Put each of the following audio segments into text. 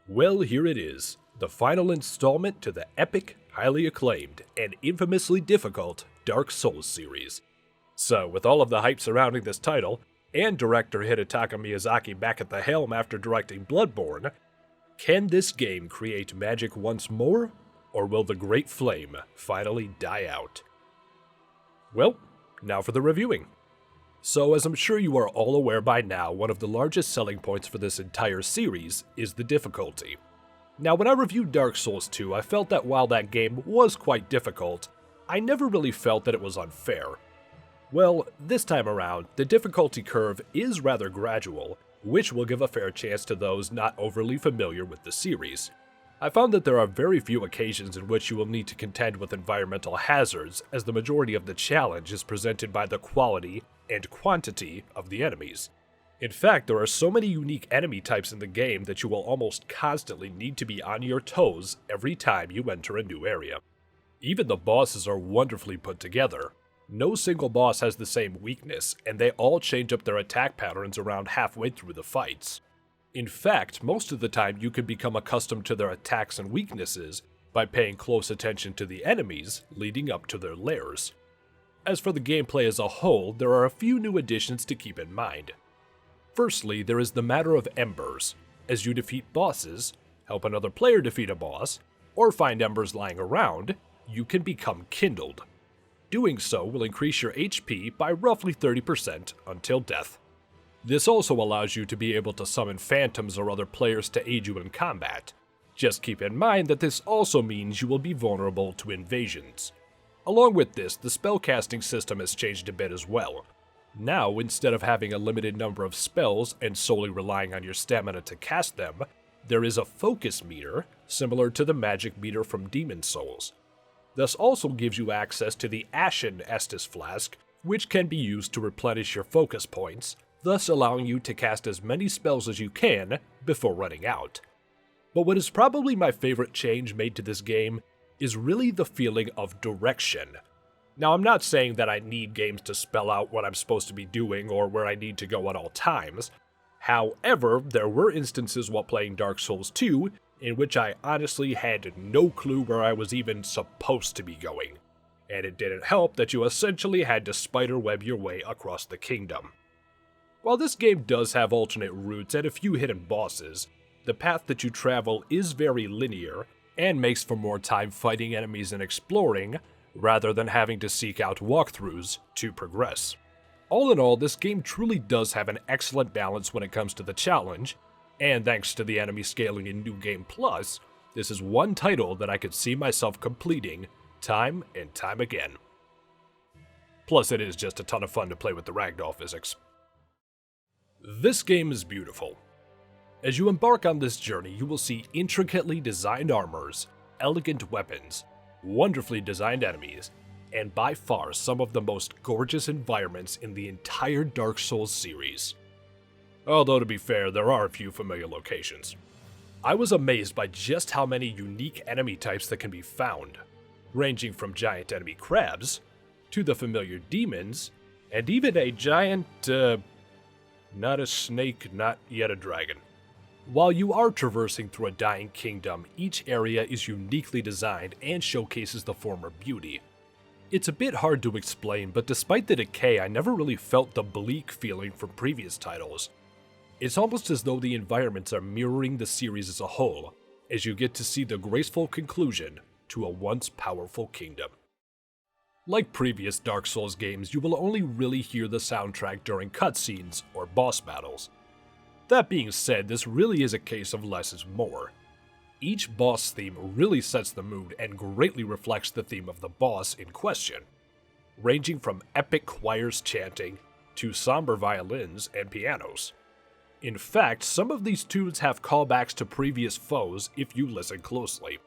Well, here it is, the final installment to the epic, highly acclaimed, and infamously difficult Dark Souls series. So, with all of the hype surrounding this title, and director Hidetaka Miyazaki back at the helm after directing Bloodborne, can this game create magic once more, or will the Great Flame finally die out? Well, now for the reviewing. So, as I'm sure you are all aware by now, one of the largest selling points for this entire series is the difficulty. Now, when I reviewed Dark Souls 2, I felt that while that game was quite difficult, I never really felt that it was unfair. Well, this time around, the difficulty curve is rather gradual, which will give a fair chance to those not overly familiar with the series. I found that there are very few occasions in which you will need to contend with environmental hazards, as the majority of the challenge is presented by the quality and quantity of the enemies. In fact, there are so many unique enemy types in the game that you will almost constantly need to be on your toes every time you enter a new area. Even the bosses are wonderfully put together. No single boss has the same weakness, and they all change up their attack patterns around halfway through the fights. In fact, most of the time you can become accustomed to their attacks and weaknesses by paying close attention to the enemies leading up to their lairs. As for the gameplay as a whole, there are a few new additions to keep in mind. Firstly, there is the matter of embers. As you defeat bosses, help another player defeat a boss, or find embers lying around, you can become kindled. Doing so will increase your HP by roughly 30% until death. This also allows you to be able to summon phantoms or other players to aid you in combat. Just keep in mind that this also means you will be vulnerable to invasions. Along with this, the spellcasting system has changed a bit as well. Now, instead of having a limited number of spells and solely relying on your stamina to cast them, there is a focus meter, similar to the magic meter from Demon Souls. This also gives you access to the Ashen Estus Flask, which can be used to replenish your focus points, thus allowing you to cast as many spells as you can before running out. But what is probably my favorite change made to this game is really the feeling of direction. Now, I'm not saying that I need games to spell out what I'm supposed to be doing or where I need to go at all times. However, there were instances while playing Dark Souls 2 in which I honestly had no clue where I was even supposed to be going. And it didn't help that you essentially had to spiderweb your way across the kingdom. While this game does have alternate routes and a few hidden bosses, the path that you travel is very linear and makes for more time fighting enemies and exploring, rather than having to seek out walkthroughs to progress. All in all, this game truly does have an excellent balance when it comes to the challenge, and thanks to the enemy scaling in New Game Plus, this is one title that I could see myself completing time and time again. Plus, it is just a ton of fun to play with the ragdoll physics. This game is beautiful. As you embark on this journey, you will see intricately designed armors, elegant weapons, wonderfully designed enemies, and by far some of the most gorgeous environments in the entire Dark Souls series. Although to be fair, there are a few familiar locations. I was amazed by just how many unique enemy types that can be found, ranging from giant enemy crabs, to the familiar demons, and even a giant, not a snake, not yet a dragon. While you are traversing through a dying kingdom, each area is uniquely designed and showcases the former beauty. It's a bit hard to explain, but despite the decay, I never really felt the bleak feeling from previous titles. It's almost as though the environments are mirroring the series as a whole, as you get to see the graceful conclusion to a once powerful kingdom. Like previous Dark Souls games, you will only really hear the soundtrack during cutscenes or boss battles. That being said, this really is a case of less is more. Each boss theme really sets the mood and greatly reflects the theme of the boss in question, ranging from epic choirs chanting to somber violins and pianos. In fact, some of these tunes have callbacks to previous foes if you listen closely.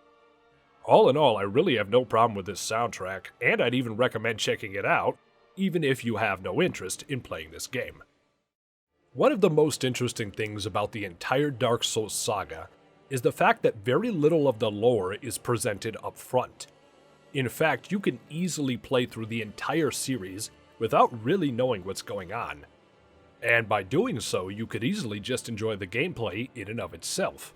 All in all, I really have no problem with this soundtrack, and I'd even recommend checking it out, even if you have no interest in playing this game. One of the most interesting things about the entire Dark Souls saga is the fact that very little of the lore is presented up front. In fact, you can easily play through the entire series without really knowing what's going on. and by doing so, you could easily just enjoy the gameplay in and of itself.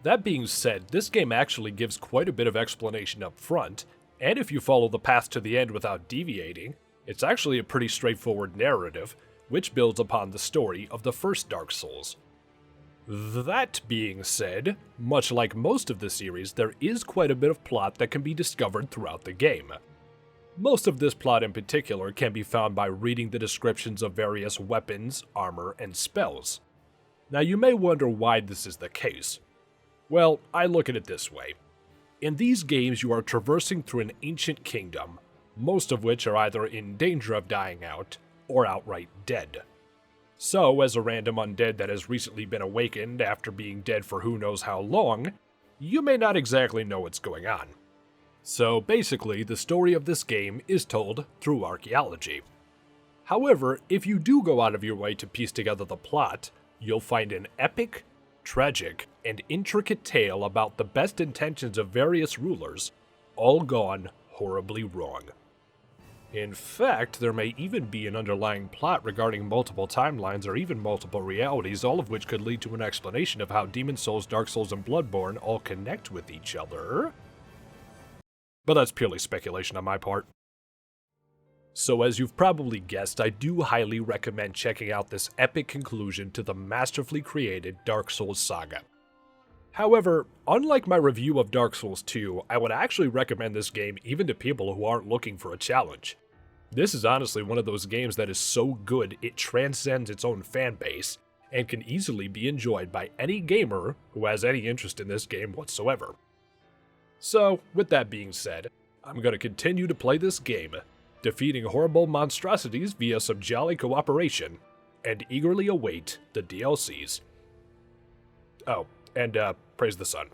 That being said, this game actually gives quite a bit of explanation up front, and if you follow the path to the end without deviating, it's actually a pretty straightforward narrative, which builds upon the story of the first Dark Souls. That being said, much like most of the series, there is quite a bit of plot that can be discovered throughout the game. Most of this plot in particular can be found by reading the descriptions of various weapons, armor, and spells. Now you may wonder why this is the case. Well, I look at it this way. In these games you are traversing through an ancient kingdom, most of which are either in danger of dying out, or outright dead. So, as a random undead that has recently been awakened after being dead for who knows how long, you may not exactly know what's going on. So basically, the story of this game is told through archaeology. However, if you do go out of your way to piece together the plot, you'll find an epic, tragic, and intricate tale about the best intentions of various rulers, all gone horribly wrong. In fact, there may even be an underlying plot regarding multiple timelines or even multiple realities, all of which could lead to an explanation of how Demon Souls, Dark Souls, and Bloodborne all connect with each other. But that's purely speculation on my part. So as you've probably guessed, I do highly recommend checking out this epic conclusion to the masterfully created Dark Souls saga. However, unlike my review of Dark Souls 2, I would actually recommend this game even to people who aren't looking for a challenge. This is honestly one of those games that is so good it transcends its own fan base, and can easily be enjoyed by any gamer who has any interest in this game whatsoever. So, with that being said, I'm going to continue to play this game, defeating horrible monstrosities via some jolly cooperation, and eagerly await the DLCs. Oh, and praise the sun.